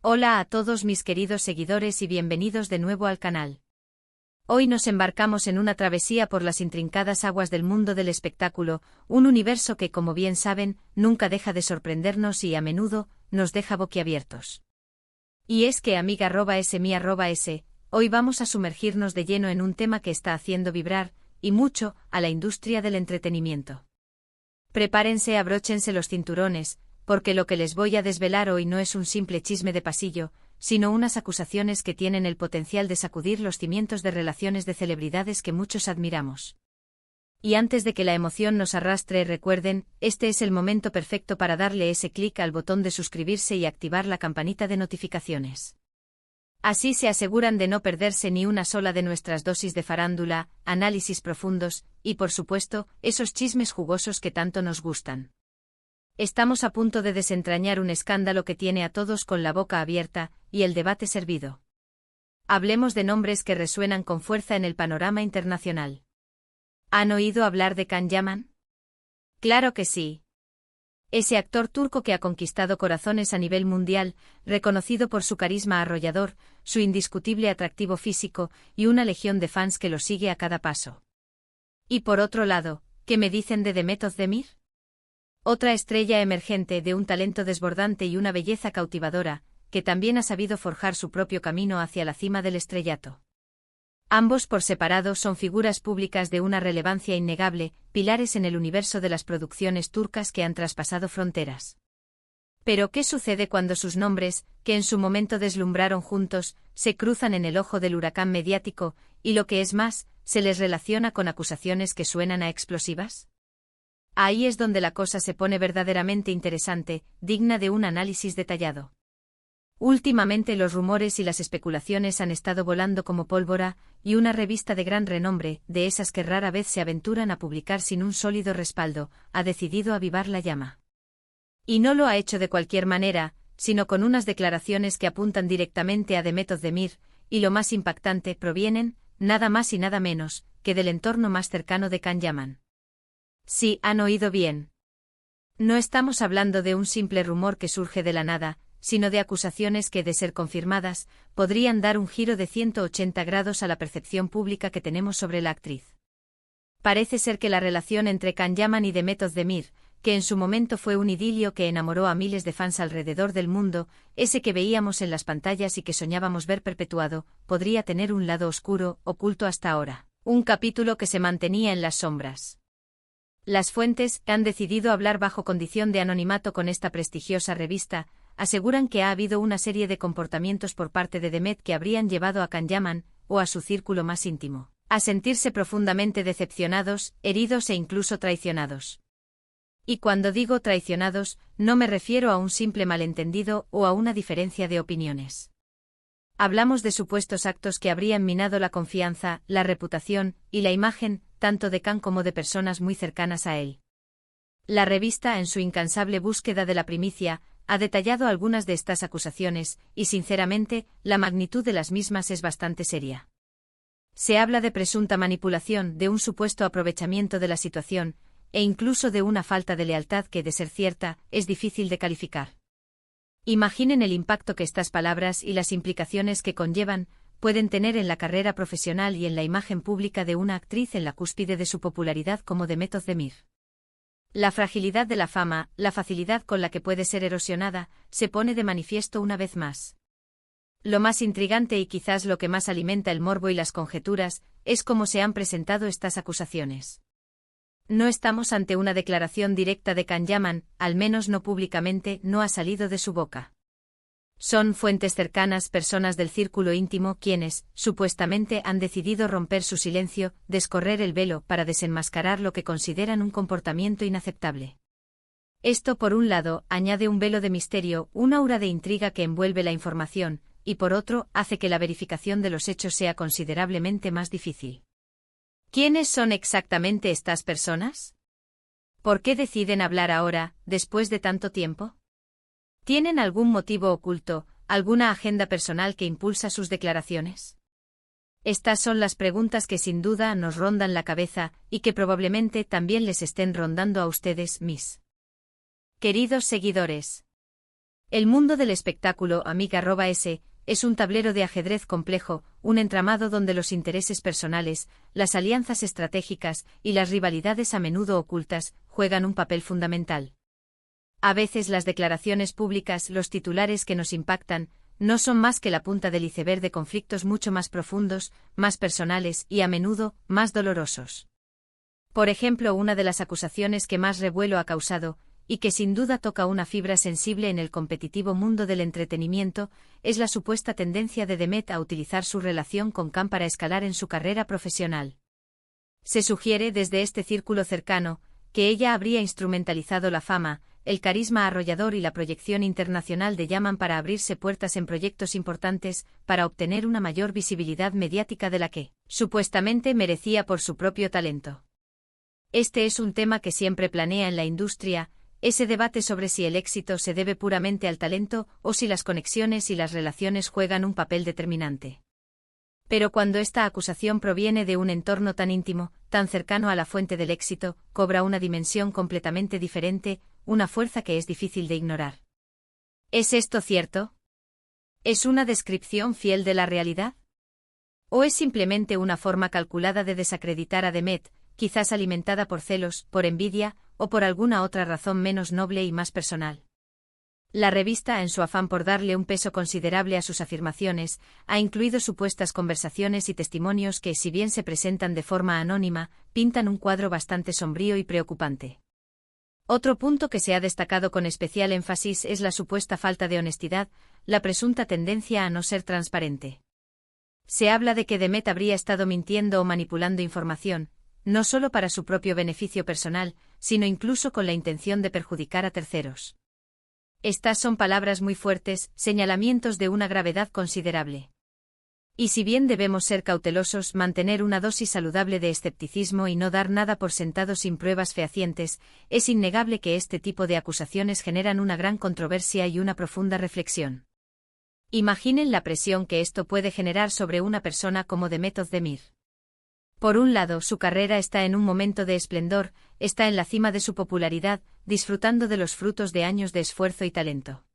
Hola a todos mis queridos seguidores y bienvenidos de nuevo al canal. Hoy nos embarcamos en una travesía por las intrincadas aguas del mundo del espectáculo, un universo que, como bien saben, nunca deja de sorprendernos y a menudo nos deja boquiabiertos. Y es que amiga@s, hoy vamos a sumergirnos de lleno en un tema que está haciendo vibrar, y mucho, a la industria del entretenimiento. Prepárense, abróchense los cinturones, porque lo que les voy a desvelar hoy no es un simple chisme de pasillo, sino unas acusaciones que tienen el potencial de sacudir los cimientos de relaciones de celebridades que muchos admiramos. Y antes de que la emoción nos arrastre, recuerden, este es el momento perfecto para darle ese clic al botón de suscribirse y activar la campanita de notificaciones. Así se aseguran de no perderse ni una sola de nuestras dosis de farándula, análisis profundos, y por supuesto, esos chismes jugosos que tanto nos gustan. Estamos a punto de desentrañar un escándalo que tiene a todos con la boca abierta, y el debate servido. Hablemos de nombres que resuenan con fuerza en el panorama internacional. ¿Han oído hablar de Can Yaman? Claro que sí. Ese actor turco que ha conquistado corazones a nivel mundial, reconocido por su carisma arrollador, su indiscutible atractivo físico y una legión de fans que lo sigue a cada paso. Y por otro lado, ¿qué me dicen de Demet Özdemir? Otra estrella emergente de un talento desbordante y una belleza cautivadora, que también ha sabido forjar su propio camino hacia la cima del estrellato. Ambos por separado son figuras públicas de una relevancia innegable, pilares en el universo de las producciones turcas que han traspasado fronteras. Pero ¿qué sucede cuando sus nombres, que en su momento deslumbraron juntos, se cruzan en el ojo del huracán mediático, y lo que es más, se les relaciona con acusaciones que suenan a explosivas? Ahí es donde la cosa se pone verdaderamente interesante, digna de un análisis detallado. Últimamente los rumores y las especulaciones han estado volando como pólvora, y una revista de gran renombre, de esas que rara vez se aventuran a publicar sin un sólido respaldo, ha decidido avivar la llama. Y no lo ha hecho de cualquier manera, sino con unas declaraciones que apuntan directamente a Demet Özdemir, y lo más impactante, provienen, nada más y nada menos, que del entorno más cercano de Can Yaman. Sí, han oído bien. No estamos hablando de un simple rumor que surge de la nada, sino de acusaciones que, de ser confirmadas, podrían dar un giro de 180 grados a la percepción pública que tenemos sobre la actriz. Parece ser que la relación entre Can Yaman y Demet Özdemir, que en su momento fue un idilio que enamoró a miles de fans alrededor del mundo, ese que veíamos en las pantallas y que soñábamos ver perpetuado, podría tener un lado oscuro, oculto hasta ahora, un capítulo que se mantenía en las sombras. Las fuentes, que han decidido hablar bajo condición de anonimato con esta prestigiosa revista, aseguran que ha habido una serie de comportamientos por parte de Demet que habrían llevado a Can Yaman, o a su círculo más íntimo, a sentirse profundamente decepcionados, heridos e incluso traicionados. Y cuando digo traicionados, no me refiero a un simple malentendido o a una diferencia de opiniones. Hablamos de supuestos actos que habrían minado la confianza, la reputación y la imagen, tanto de Can como de personas muy cercanas a él. La revista, en su incansable búsqueda de la primicia, ha detallado algunas de estas acusaciones, y sinceramente, la magnitud de las mismas es bastante seria. Se habla de presunta manipulación, de un supuesto aprovechamiento de la situación, e incluso de una falta de lealtad que, de ser cierta, es difícil de calificar. Imaginen el impacto que estas palabras y las implicaciones que conllevan pueden tener en la carrera profesional y en la imagen pública de una actriz en la cúspide de su popularidad como Demet Özdemir. La fragilidad de la fama, la facilidad con la que puede ser erosionada, se pone de manifiesto una vez más. Lo más intrigante y quizás lo que más alimenta el morbo y las conjeturas, es cómo se han presentado estas acusaciones. No estamos ante una declaración directa de Can Yaman, al menos no públicamente, no ha salido de su boca. Son fuentes cercanas, personas del círculo íntimo quienes, supuestamente, han decidido romper su silencio, descorrer el velo para desenmascarar lo que consideran un comportamiento inaceptable. Esto, por un lado, añade un velo de misterio, un aura de intriga que envuelve la información, y por otro, hace que la verificación de los hechos sea considerablemente más difícil. ¿Quiénes son exactamente estas personas? ¿Por qué deciden hablar ahora, después de tanto tiempo? ¿Tienen algún motivo oculto, alguna agenda personal que impulsa sus declaraciones? Estas son las preguntas que sin duda nos rondan la cabeza, y que probablemente también les estén rondando a ustedes, mis queridos seguidores. El mundo del espectáculo, amiga@s, es un tablero de ajedrez complejo, un entramado donde los intereses personales, las alianzas estratégicas y las rivalidades a menudo ocultas juegan un papel fundamental. A veces las declaraciones públicas, los titulares que nos impactan, no son más que la punta del iceberg de conflictos mucho más profundos, más personales y a menudo más dolorosos. Por ejemplo, una de las acusaciones que más revuelo ha causado, y que sin duda toca una fibra sensible en el competitivo mundo del entretenimiento, es la supuesta tendencia de Demet a utilizar su relación con Khan para escalar en su carrera profesional. Se sugiere desde este círculo cercano que ella habría instrumentalizado la fama, el carisma arrollador y la proyección internacional de Yaman para abrirse puertas en proyectos importantes, para obtener una mayor visibilidad mediática de la que, supuestamente, merecía por su propio talento. Este es un tema que siempre planea en la industria, ese debate sobre si el éxito se debe puramente al talento o si las conexiones y las relaciones juegan un papel determinante. Pero cuando esta acusación proviene de un entorno tan íntimo, tan cercano a la fuente del éxito, cobra una dimensión completamente diferente, una fuerza que es difícil de ignorar. ¿Es esto cierto? ¿Es una descripción fiel de la realidad? ¿O es simplemente una forma calculada de desacreditar a Demet, quizás alimentada por celos, por envidia, o por alguna otra razón menos noble y más personal? La revista, en su afán por darle un peso considerable a sus afirmaciones, ha incluido supuestas conversaciones y testimonios que, si bien se presentan de forma anónima, pintan un cuadro bastante sombrío y preocupante. Otro punto que se ha destacado con especial énfasis es la supuesta falta de honestidad, la presunta tendencia a no ser transparente. Se habla de que Demet habría estado mintiendo o manipulando información, no solo para su propio beneficio personal, sino incluso con la intención de perjudicar a terceros. Estas son palabras muy fuertes, señalamientos de una gravedad considerable. Y si bien debemos ser cautelosos, mantener una dosis saludable de escepticismo y no dar nada por sentado sin pruebas fehacientes, es innegable que este tipo de acusaciones generan una gran controversia y una profunda reflexión. Imaginen la presión que esto puede generar sobre una persona como Demet Özdemir. Por un lado, su carrera está en un momento de esplendor, está en la cima de su popularidad, disfrutando de los frutos de años de esfuerzo y talento.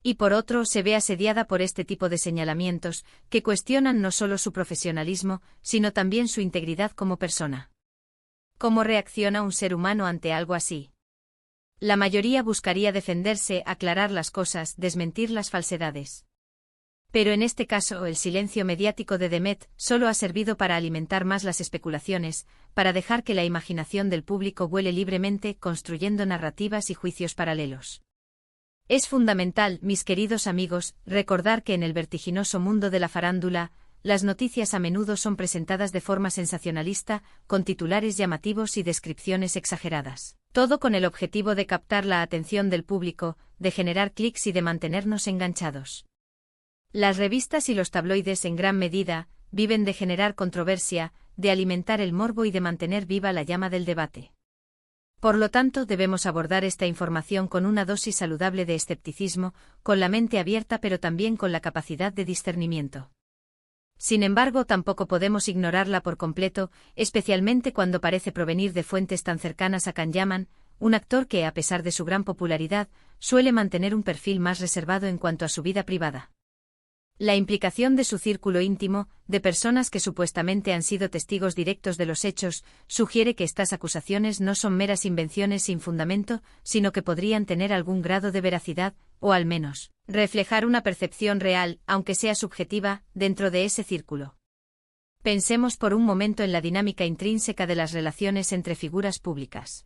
Y por otro, se ve asediada por este tipo de señalamientos, que cuestionan no solo su profesionalismo, sino también su integridad como persona. ¿Cómo reacciona un ser humano ante algo así? La mayoría buscaría defenderse, aclarar las cosas, desmentir las falsedades. Pero en este caso, el silencio mediático de Demet solo ha servido para alimentar más las especulaciones, para dejar que la imaginación del público vuele libremente, construyendo narrativas y juicios paralelos. Es fundamental, mis queridos amigos, recordar que en el vertiginoso mundo de la farándula, las noticias a menudo son presentadas de forma sensacionalista, con titulares llamativos y descripciones exageradas. Todo con el objetivo de captar la atención del público, de generar clics y de mantenernos enganchados. Las revistas y los tabloides en gran medida viven de generar controversia, de alimentar el morbo y de mantener viva la llama del debate. Por lo tanto, debemos abordar esta información con una dosis saludable de escepticismo, con la mente abierta pero también con la capacidad de discernimiento. Sin embargo, tampoco podemos ignorarla por completo, especialmente cuando parece provenir de fuentes tan cercanas a Can Yaman, un actor que, a pesar de su gran popularidad, suele mantener un perfil más reservado en cuanto a su vida privada. La implicación de su círculo íntimo, de personas que supuestamente han sido testigos directos de los hechos, sugiere que estas acusaciones no son meras invenciones sin fundamento, sino que podrían tener algún grado de veracidad, o al menos, reflejar una percepción real, aunque sea subjetiva, dentro de ese círculo. Pensemos por un momento en la dinámica intrínseca de las relaciones entre figuras públicas.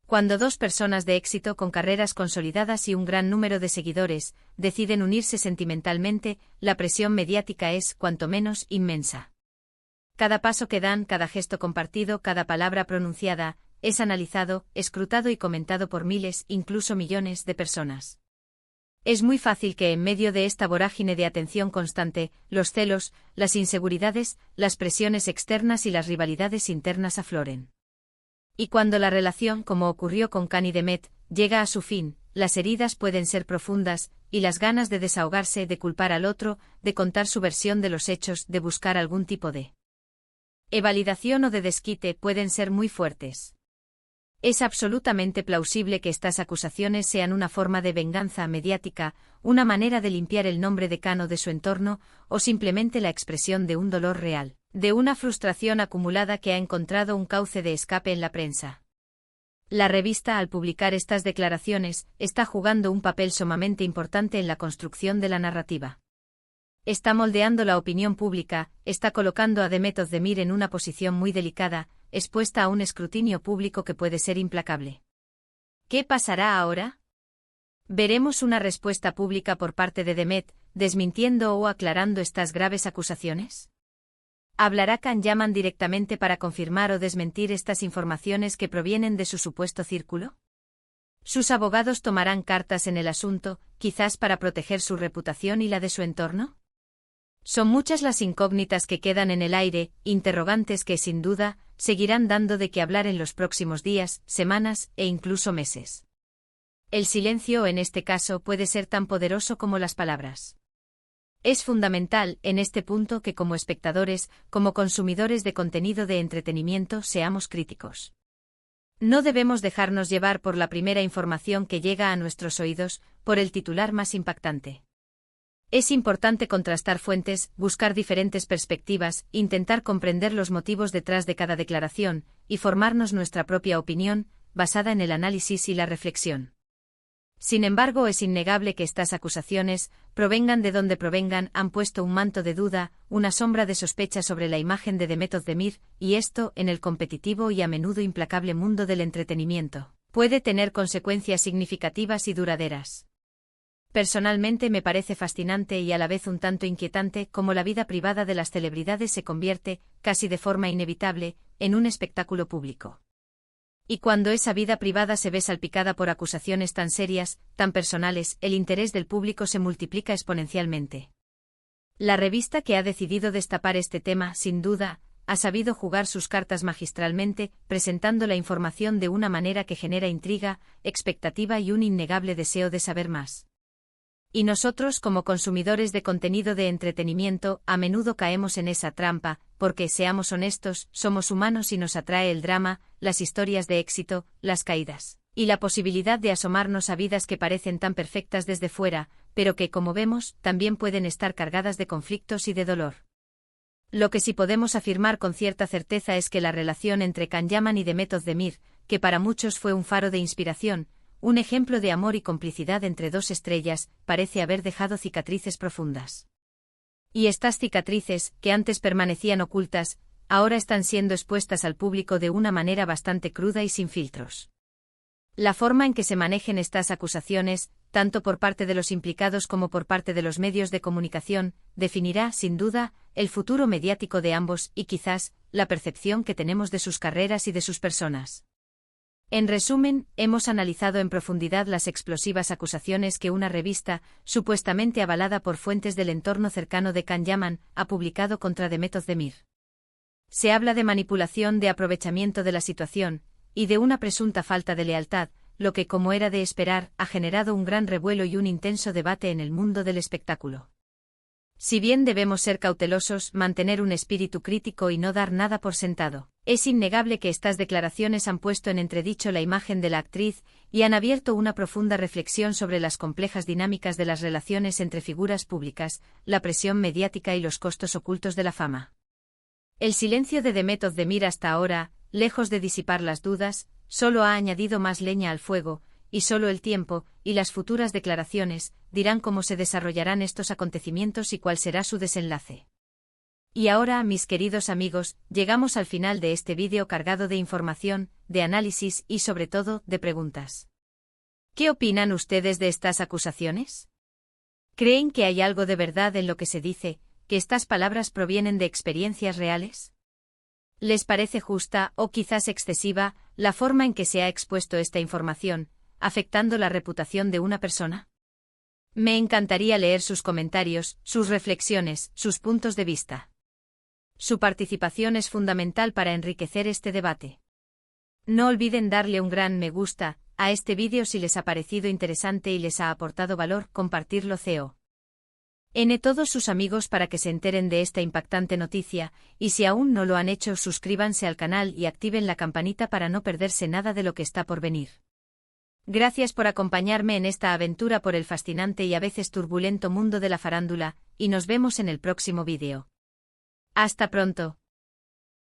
Cuando dos personas de éxito con carreras consolidadas y un gran número de seguidores deciden unirse sentimentalmente, la presión mediática es, cuanto menos, inmensa. Cada paso que dan, cada gesto compartido, cada palabra pronunciada, es analizado, escrutado y comentado por miles, incluso millones, de personas. Es muy fácil que en medio de esta vorágine de atención constante, los celos, las inseguridades, las presiones externas y las rivalidades internas afloren. Y cuando la relación, como ocurrió con Khan y Demet, llega a su fin, las heridas pueden ser profundas, y las ganas de desahogarse, de culpar al otro, de contar su versión de los hechos, de buscar algún tipo de validación o de desquite pueden ser muy fuertes. Es absolutamente plausible que estas acusaciones sean una forma de venganza mediática, una manera de limpiar el nombre de Khan o de su entorno, o simplemente la expresión de un dolor real, de una frustración acumulada que ha encontrado un cauce de escape en la prensa. La revista, al publicar estas declaraciones, está jugando un papel sumamente importante en la construcción de la narrativa. Está moldeando la opinión pública, está colocando a Demet Özdemir en una posición muy delicada, expuesta a un escrutinio público que puede ser implacable. ¿Qué pasará ahora? ¿Veremos una respuesta pública por parte de Demet, desmintiendo o aclarando estas graves acusaciones? ¿Hablará Can Yaman directamente para confirmar o desmentir estas informaciones que provienen de su supuesto círculo? ¿Sus abogados tomarán cartas en el asunto, quizás para proteger su reputación y la de su entorno? Son muchas las incógnitas que quedan en el aire, interrogantes que, sin duda, seguirán dando de qué hablar en los próximos días, semanas e incluso meses. El silencio, en este caso, puede ser tan poderoso como las palabras. Es fundamental, en este punto, que como espectadores, como consumidores de contenido de entretenimiento, seamos críticos. No debemos dejarnos llevar por la primera información que llega a nuestros oídos, por el titular más impactante. Es importante contrastar fuentes, buscar diferentes perspectivas, intentar comprender los motivos detrás de cada declaración, y formarnos nuestra propia opinión, basada en el análisis y la reflexión. Sin embargo, es innegable que estas acusaciones, provengan de donde provengan, han puesto un manto de duda, una sombra de sospecha sobre la imagen de Demet Özdemir, y esto, en el competitivo y a menudo implacable mundo del entretenimiento, puede tener consecuencias significativas y duraderas. Personalmente me parece fascinante y a la vez un tanto inquietante cómo la vida privada de las celebridades se convierte, casi de forma inevitable, en un espectáculo público. Y cuando esa vida privada se ve salpicada por acusaciones tan serias, tan personales, el interés del público se multiplica exponencialmente. La revista que ha decidido destapar este tema, sin duda, ha sabido jugar sus cartas magistralmente, presentando la información de una manera que genera intriga, expectativa y un innegable deseo de saber más. Y nosotros, como consumidores de contenido de entretenimiento, a menudo caemos en esa trampa, porque, seamos honestos, somos humanos y nos atrae el drama, las historias de éxito, las caídas, y la posibilidad de asomarnos a vidas que parecen tan perfectas desde fuera, pero que, como vemos, también pueden estar cargadas de conflictos y de dolor. Lo que sí podemos afirmar con cierta certeza es que la relación entre Can Yaman y Demet Özdemir, que para muchos fue un faro de inspiración, un ejemplo de amor y complicidad entre dos estrellas, parece haber dejado cicatrices profundas. Y estas cicatrices, que antes permanecían ocultas, ahora están siendo expuestas al público de una manera bastante cruda y sin filtros. La forma en que se manejen estas acusaciones, tanto por parte de los implicados como por parte de los medios de comunicación, definirá, sin duda, el futuro mediático de ambos y quizás, la percepción que tenemos de sus carreras y de sus personas. En resumen, hemos analizado en profundidad las explosivas acusaciones que una revista, supuestamente avalada por fuentes del entorno cercano de Can Yaman, ha publicado contra Demet Özdemir. Se habla de manipulación, de aprovechamiento de la situación, y de una presunta falta de lealtad, lo que, como era de esperar, ha generado un gran revuelo y un intenso debate en el mundo del espectáculo. Si bien debemos ser cautelosos, mantener un espíritu crítico y no dar nada por sentado, es innegable que estas declaraciones han puesto en entredicho la imagen de la actriz y han abierto una profunda reflexión sobre las complejas dinámicas de las relaciones entre figuras públicas, la presión mediática y los costos ocultos de la fama. El silencio de Demet Özdemir hasta ahora, lejos de disipar las dudas, solo ha añadido más leña al fuego, y solo el tiempo, y las futuras declaraciones, dirán cómo se desarrollarán estos acontecimientos y cuál será su desenlace. Y ahora, mis queridos amigos, llegamos al final de este vídeo cargado de información, de análisis y sobre todo, de preguntas. ¿Qué opinan ustedes de estas acusaciones? ¿Creen que hay algo de verdad en lo que se dice, que estas palabras provienen de experiencias reales? ¿Les parece justa, o quizás excesiva, la forma en que se ha expuesto esta información, afectando la reputación de una persona? Me encantaría leer sus comentarios, sus reflexiones, sus puntos de vista. Su participación es fundamental para enriquecer este debate. No olviden darle un gran me gusta a este vídeo si les ha parecido interesante y les ha aportado valor, compartirlo. N todos sus amigos para que se enteren de esta impactante noticia, y si aún no lo han hecho, suscríbanse al canal y activen la campanita para no perderse nada de lo que está por venir. Gracias por acompañarme en esta aventura por el fascinante y a veces turbulento mundo de la farándula, y nos vemos en el próximo vídeo. Hasta pronto.